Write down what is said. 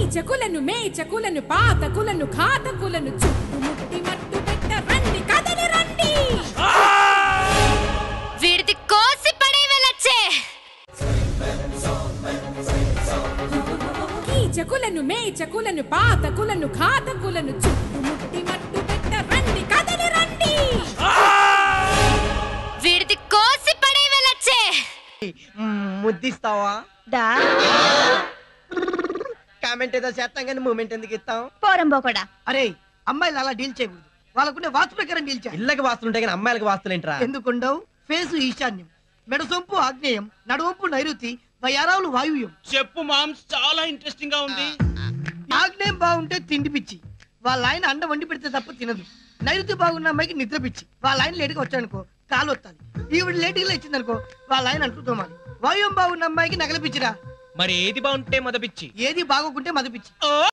కీచకులను మేచకులను పాతకులను ఘాతకులను చుట్టుముట్టి మట్టు పెట్ట రండి కదలి రండి వీడిది కోసి పడేవలచ్చే కీచకులను మేచకులను పాతకులను ఘాతకులను చుట్టుముట్టి మట్టు పెట్ట రండి కదలి రండి వీడిది కోసి పడేవలచ్చే ముద్దిస్తావా దా కామెంట్ ఏదో చేస్తాం కానీ మూమెంట్ ఎందుకు ఇస్తాం పోరంబోకడా అరే అమ్మాయిలు అలా డీల్ చేయకూడదు. వాళ్ళకుండే వాస్తు ప్రకారం డీల్ చేయాలి. ఇళ్ళకి వాస్తులు ఉంటాయి కానీ అమ్మాయిలకి వాస్తులేంట్రా? ఎందుకుండవు? ఫేసు ఈశాన్యం, మెడసొంపు ఆగ్నేయం, నడువంపు నైరుతి, వయారావులు వాయువ్యం. చెప్పు మామ్స్, చాలా ఇంట్రెస్టింగ్ గా ఉంది. ఆగ్నేయం బాగుంటే తిండి పిచ్చి, వాళ్ళ ఆయన అండ వండి పెడితే తప్ప తినదు. నైరుతి బాగున్న అమ్మాయికి నిద్ర పిచ్చి, వాళ్ళ ఆయన లేటుగా వచ్చాడనుకో కాలు వస్తాది. ఈవిడ లేటుగా ఇచ్చిందనుకో వాళ్ళ ఆయన అంటూ తోమాలి. వాయువ్యం బాగున్న అమ్మాయికి నగల పిచ్చిరా. మరి ఏది బాగుంటే మొదపిచ్చి, ఏది బాగోకుంటే మద పిచ్చి.